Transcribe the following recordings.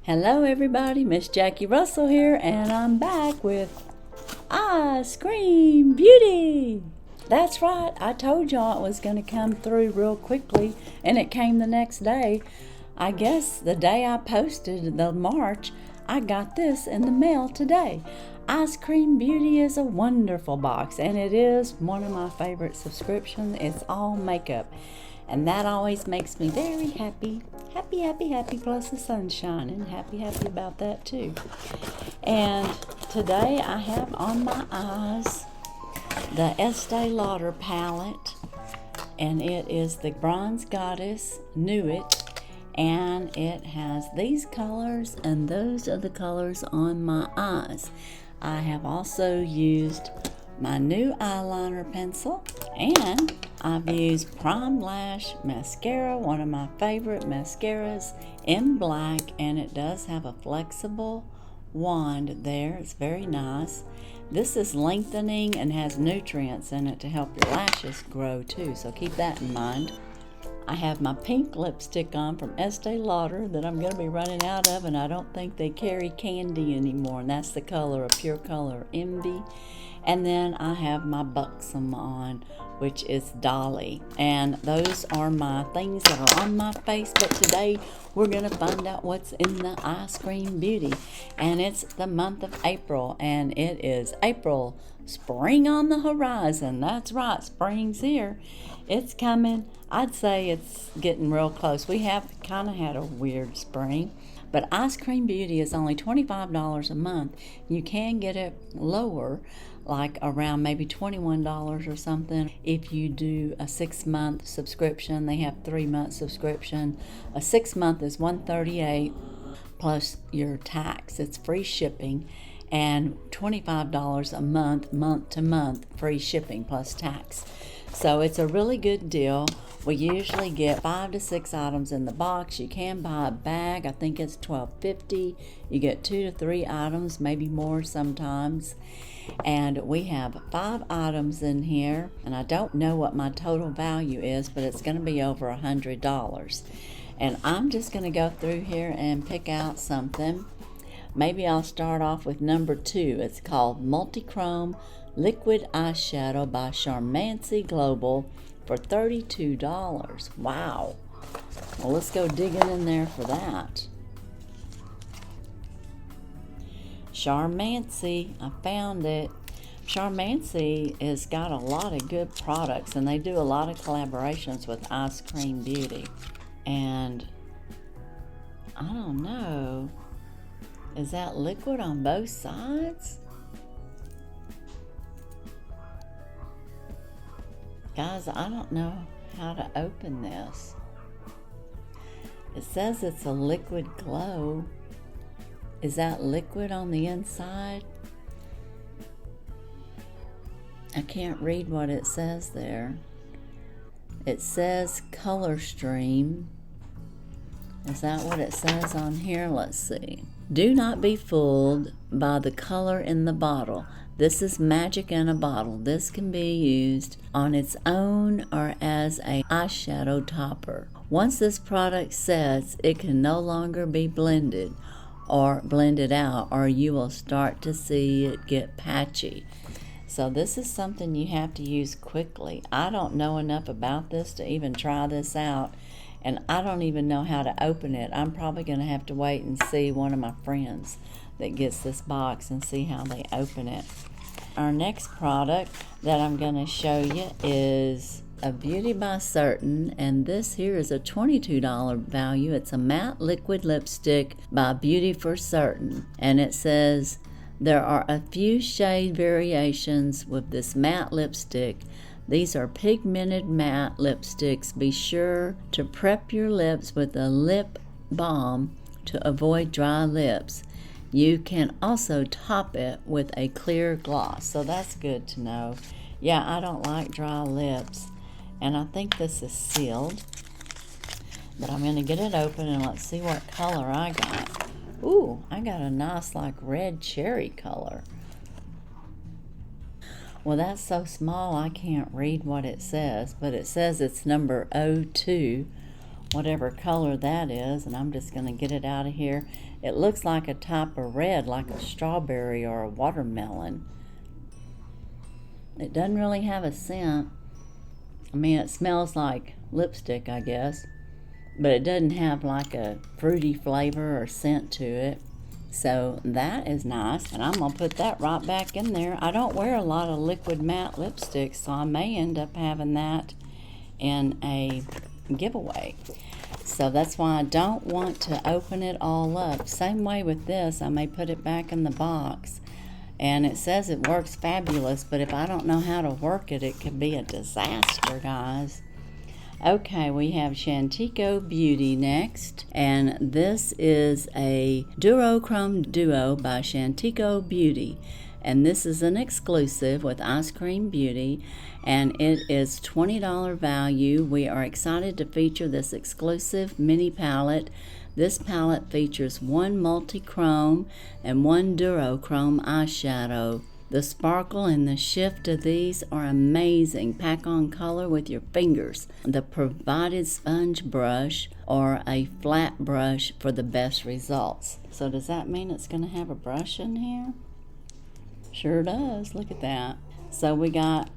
Hello everybody, Miss Jackie Russell here, and I'm back with Ice Cream Beauty. That's right, I told y'all it was going to come through real quickly, and it came the next day. I guess the day I posted the March, I got this in the mail today. Ice Cream Beauty is a wonderful box, and it is one of my favorite subscriptions. It's all makeup, and that always makes me very happy. Happy, plus the sun's shining. Happy about that too. And today I have on my eyes the Estee Lauder palette, and it is the Bronze Goddess Knew It, and it has these colors, and those are the colors on my eyes. I have also used my new eyeliner pencil, and I've used PRIMELASH mascara, one of my favorite mascaras, in black, and it does have a flexible wand there. It's very nice. This is lengthening and has nutrients in it to help your lashes grow too, so keep that in mind. I have my pink lipstick on from Estee Lauder that I'm going to be running out of, and I don't think they carry candy anymore, and that's the color, a pure color, Envy. And then I have my Buxom on, which is Dolly. And those are my things that are on my face. But today we're going to find out what's in the Ice Cream Beauty. And it's the month of April. And it is April. Spring on the horizon. That's right. Spring's here. It's coming. I'd say it's getting real close. We have kind of had a weird spring. But Ice Cream Beauty is only $25 a month. You can get it lower, like around maybe $21 or something. If you do a 6-month subscription, they have 3-month subscription. A 6-month is $138 plus your tax. It's free shipping, and $25 a month, month to month, free shipping plus tax. So it's a really good deal. We usually get 5 to 6 items in the box. You can buy a bag. I think it's $12.50. You get 2 to 3 items, maybe more sometimes. And we have 5 items in here, and I don't know what my total value is, but it's going to be over $100. And I'm just going to go through here and pick out something. Maybe I'll start off with number 2. It's called Multichrome Liquid Eyeshadow by Charmancy Global for $32. Wow. Well, let's go digging in there for that. Charmancy, I found it. Charmancy has got a lot of good products, and they do a lot of collaborations with Ice Cream Beauty. And I don't know, is that liquid on both sides? Guys, I don't know how to open this. It says it's a liquid glow. Is that liquid on the inside? I can't read what it says there. It says Color Stream. Is that what it says on here? Let's see. Do not be fooled by the color in the bottle. This is magic in a bottle. This can be used on its own or as an eyeshadow topper. Once this product sets, it can no longer be blended or blended out, or you will start to see it get patchy. So this is something you have to use quickly. I don't know enough about this to even try this out, and I don't even know how to open it. I'm probably going to have to wait and see one of my friends that gets this box and see how they open it. Our next product that I'm going to show you is a Beauty by Certain, and this here is a $22 value. It's a matte liquid lipstick by Beauty for Certain, and it says there are a few shade variations with this matte lipstick. These are pigmented matte lipsticks. Be sure to prep your lips with a lip balm to avoid dry lips. You can also top it with a clear gloss, so that's good to know. Yeah, I don't like dry lips, and I think this is sealed, but I'm going to get it open and let's see what color I got. Ooh, I got a nice like red cherry color. Well, that's so small I can't read what it says, but it says it's number 02, whatever color that is, and I'm just going to get it out of here. It looks like a type of red, like a strawberry or a watermelon. It doesn't really have a scent. I mean, it smells like lipstick, I guess, but it doesn't have like a fruity flavor or scent to it. So that is nice, and I'm gonna put that right back in there. I don't wear a lot of liquid matte lipsticks, so I may end up having that in a giveaway. So that's why I don't want to open it all up. Same way with this, I may put it back in the box. And it says it works fabulous, but if I don't know how to work it, it could be a disaster, guys. Okay, we have Chantico Beauty next, and this is a Duochrome Duo by Chantico Beauty, and this is an exclusive with Ice Cream Beauty, and it is $20 value. We are excited to feature this exclusive mini palette. This palette features one multi-chrome and one duochrome eyeshadow. The sparkle and the shift of these are amazing. Pack on color with your fingers. The provided sponge brush or a flat brush for the best results. So does that mean it's going to have a brush in here? Sure does. Look at that. So we got,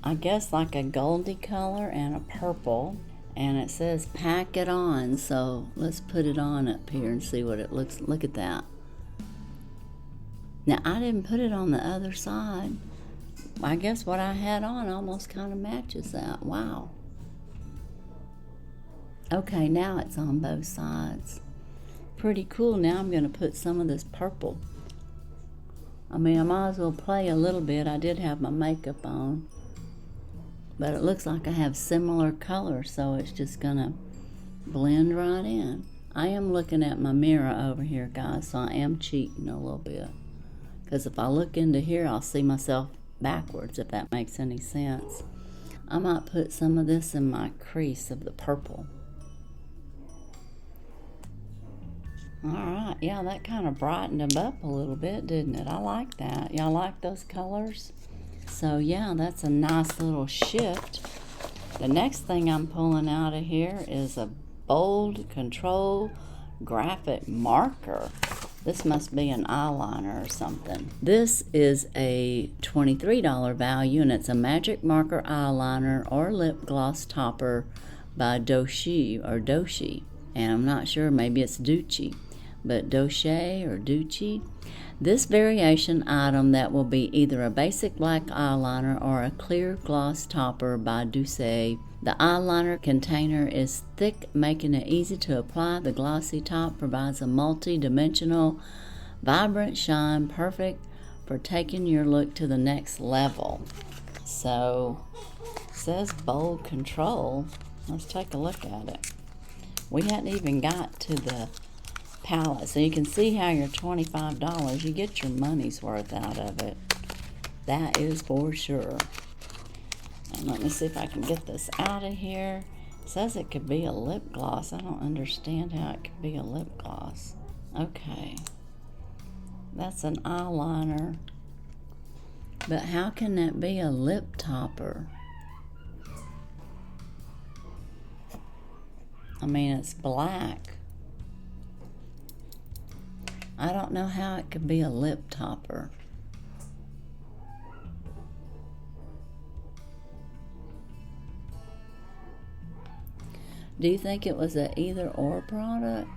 I guess, like a goldy color and a purple. And it says pack it on. So let's put it on up here and see what it looks. Look at that. Now, I didn't put it on the other side. I guess what I had on almost kind of matches that. Wow. Okay, now it's on both sides. Pretty cool. Now I'm going to put some of this purple. I mean, I might as well play a little bit. I did have my makeup on. But it looks like I have similar colors, so it's just going to blend right in. I am looking at my mirror over here, guys, so I am cheating a little bit. Because if I look into here, I'll see myself backwards, if that makes any sense. I might put some of this in my crease of the purple. Alright, yeah, that kind of brightened them up a little bit, didn't it? I like that. Y'all like those colors? So, yeah, that's a nice little shift. The next thing I'm pulling out of here is a bold control graphic marker. This must be an eyeliner or something. This is a $23 value, and it's a magic marker eyeliner or lip gloss topper by Doshi. And I'm not sure, maybe it's Ducci, but Doche or Ducci. This variation item that will be either a basic black eyeliner or a clear gloss topper by Ducci. The eyeliner container is thick, making it easy to apply. The glossy top provides a multi-dimensional, vibrant shine, perfect for taking your look to the next level. So, it says bold control. Let's take a look at it. We hadn't even got to the palette, so you can see how your $25, you get your money's worth out of it. That is for sure. And let me see if I can get this out of here. It says it could be a lip gloss. I don't understand how it could be a lip gloss. Okay. That's an eyeliner. But how can that be a lip topper? I mean, it's black. I don't know how it could be a lip topper. Do you think it was a either or product?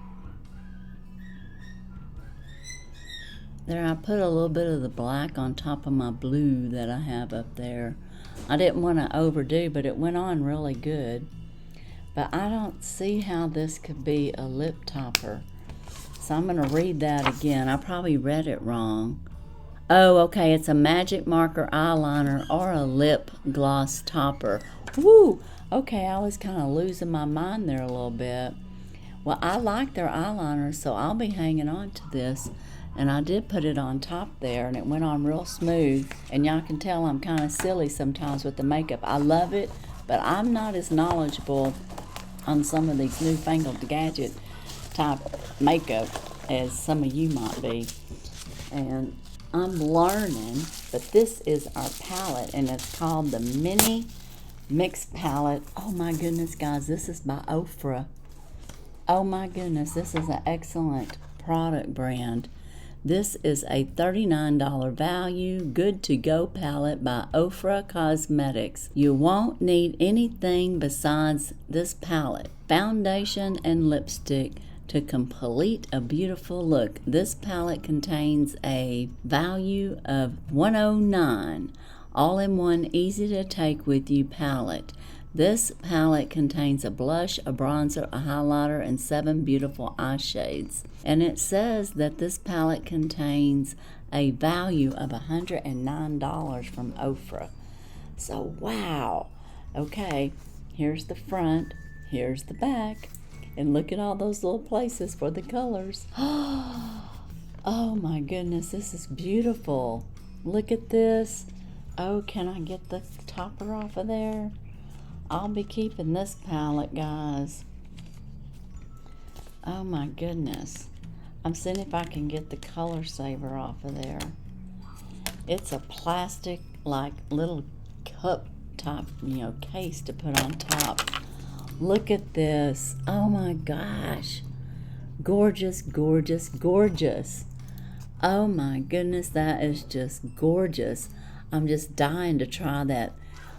There, I put a little bit of the black on top of my blue that I have up there. I didn't want to overdo, but it went on really good. But I don't see how this could be a lip topper. So I'm going to read that again. I probably read it wrong. Oh, okay, it's a magic marker eyeliner or a lip gloss topper. Woo! Okay, I was kind of losing my mind there a little bit. Well, I like their eyeliners, so I'll be hanging on to this. And I did put it on top there, and it went on real smooth. And y'all can tell I'm kind of silly sometimes with the makeup. I love it, but I'm not as knowledgeable on some of these newfangled gadget type makeup as some of you might be. And I'm learning, but this is our palette, and it's called the Mini Mix Palette. Oh my goodness, guys, this is by Ofra. Oh my goodness, this is an excellent product brand. This is a $39 value, good-to-go palette by Ofra Cosmetics. You won't need anything besides this palette, foundation and lipstick to complete a beautiful look. This palette contains a value of $109, all-in-one, easy-to-take-with-you palette. This palette contains a blush, a bronzer, a highlighter, and 7 beautiful eye shades. And it says that this palette contains a value of $109 from Ofra. So, wow. Okay, here's the front, here's the back, and look at all those little places for the colors. Oh my goodness, this is beautiful. Look at this. Oh, can I get the topper off of there? I'll be keeping this palette, guys. Oh my goodness. I'm seeing if I can get the color saver off of there. It's a plastic, like, little cup type, case to put on top. Look at this. Oh my gosh. Gorgeous, gorgeous, gorgeous. Oh my goodness, that is just gorgeous. I'm just dying to try that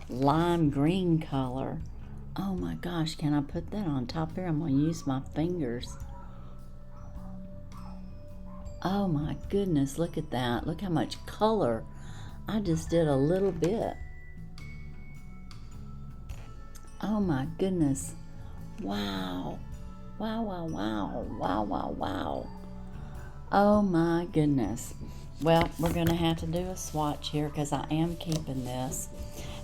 lime green color. Oh my gosh, can I put that on top here? I'm going to use my fingers. Oh my goodness, look at that. Look how much color. I just did a little bit. Oh my goodness. Wow. Wow, wow, wow. Wow, wow, wow. Oh my goodness. Well, we're going to have to do a swatch here because I am keeping this.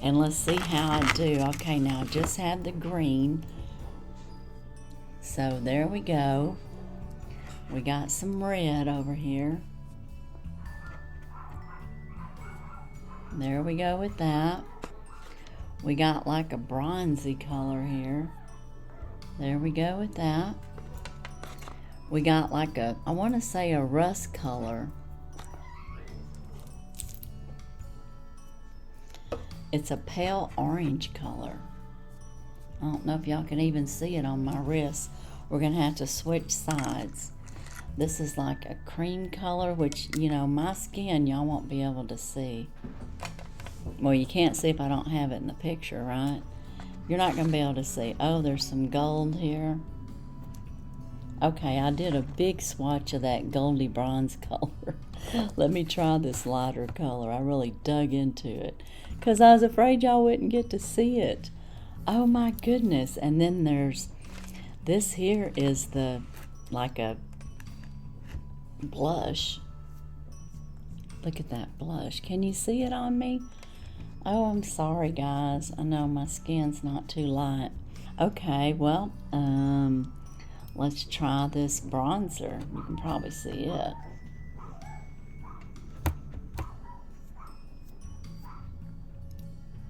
And let's see how I do. Okay, now I just had the green. So there we go. We got some red over here. There we go with that. We got like a bronzy color here. There we go with that. We got like a, I want to say a rust color. It's a pale orange color. I don't know if y'all can even see it on my wrist. We're going to have to switch sides. This is like a cream color, which, my skin, y'all won't be able to see. Well, you can't see if I don't have it in the picture, right? You're not going to be able to see. Oh, there's some gold here. Okay, I did a big swatch of that goldy bronze color. Let me try this lighter color. I really dug into it because I was afraid y'all wouldn't get to see it. Oh my goodness. And then there's this here is the like a blush. Look at that blush. Can you see it on me? Oh, I'm sorry guys. I know my skin's not too light. Okay, well, let's try this bronzer. You can probably see it.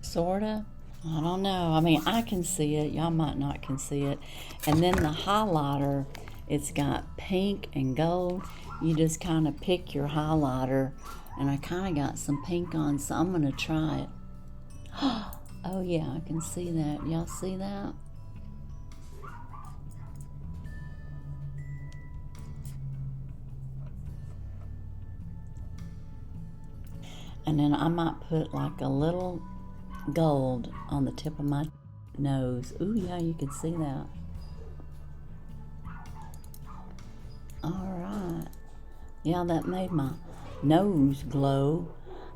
Sorta. I don't know. I mean, I can see it. Y'all might not can see it. And then the highlighter, it's got pink and gold. You just kind of pick your highlighter. And I kind of got some pink on, so I'm going to try it. Oh, yeah, I can see that. Y'all see that? And then I might put like a little gold on the tip of my nose. Ooh, yeah, you can see that. All right. Yeah, that made my nose glow.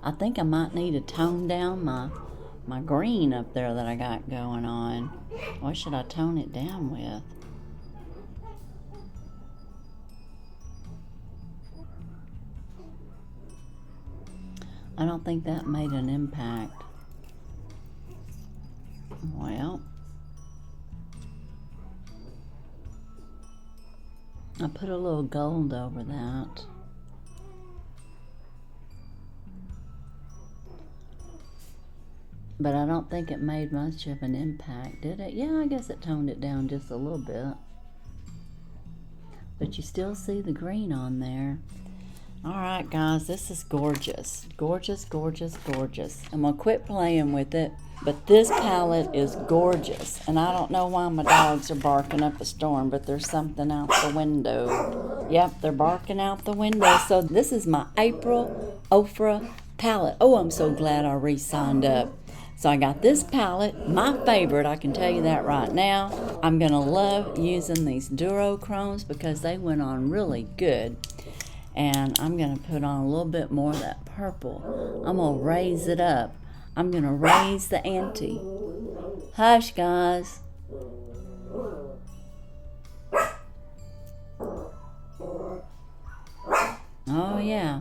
I think I might need to tone down my green up there that I got going on. What should I tone it down with? I don't think that made an impact. Well, I put a little gold over that. But I don't think it made much of an impact, did it? Yeah, I guess it toned it down just a little bit. But you still see the green on there. Alright guys, this is gorgeous. Gorgeous, gorgeous, gorgeous. I'm going to quit playing with it, but this palette is gorgeous. And I don't know why my dogs are barking up a storm, but there's something out the window. Yep, they're barking out the window. So this is my April Ofra palette. Oh, I'm so glad I re-signed up. So I got this palette, my favorite, I can tell you that right now. I'm going to love using these duochromes because they went on really good. And I'm going to put on a little bit more of that purple. I'm going to raise it up. I'm going to raise the ante. Hush, guys. Oh, yeah.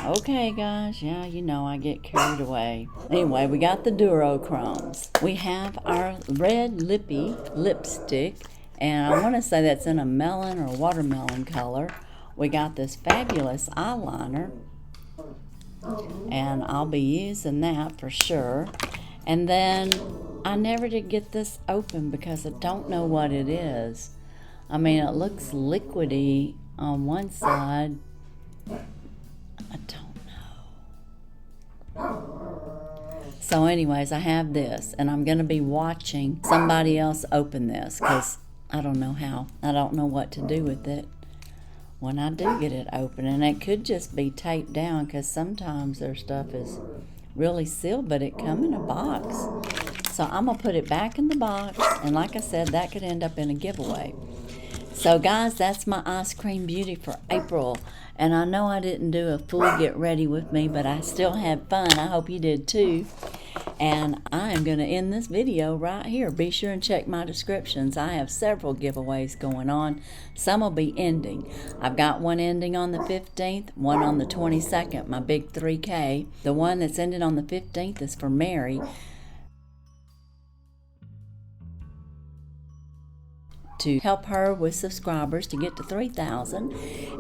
Okay, guys. Yeah, you know I get carried away. Anyway, we got the duochromes. We have our red lippy lipstick. And I want to say that's in a melon or watermelon color. We got this fabulous eyeliner, and I'll be using that for sure. And then I never did get this open because I don't know what it is. I mean, it looks liquidy on one side. I don't know. So anyways, I have this, and I'm going to be watching somebody else open this because I don't know how. I don't know what to do with it when I do get it open. And it could just be taped down because sometimes their stuff is really sealed, but it come in a box. So I'm going to put it back in the box, and like I said, that could end up in a giveaway. So guys, that's my ice cream beauty for April. And I know I didn't do a full get ready with me, but I still had fun. I hope you did too. And I am going to end this video right here. Be sure and check my descriptions. I have several giveaways going on. Some will be ending. I've got one ending on the 15th, one on the 22nd, my big 3K. The one that's ended on the 15th is for Mary, to help her with subscribers to get to 3,000.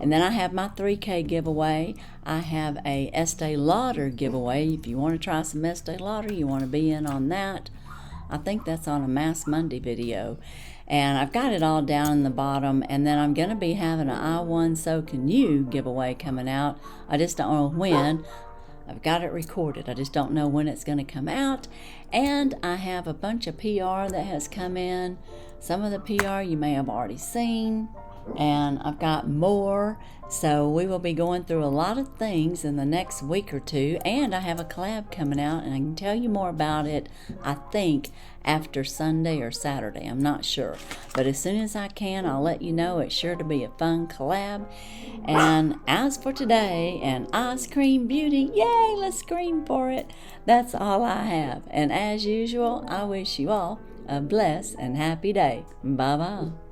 And then I have my 3K giveaway. I have a Estee Lauder giveaway. If you want to try some Estee Lauder, you want to be in on that. I think that's on a Mass Monday video. And I've got it all down in the bottom. And then I'm going to be having an I Won So Can You giveaway coming out. I just don't know when. I've got it recorded. I just don't know when it's going to come out. And I have a bunch of PR that has come in. Some of the PR you may have already seen. And I've got more. So we will be going through a lot of things in the next week or two. And I have a collab coming out, and I can tell you more about it, I think, after Sunday or Saturday. I'm not sure. But as soon as I can, I'll let you know. It's sure to be a fun collab. And as for today, and ice cream beauty, yay, let's scream for it. That's all I have. And as usual, I wish you all a blessed and happy day. Bye-bye.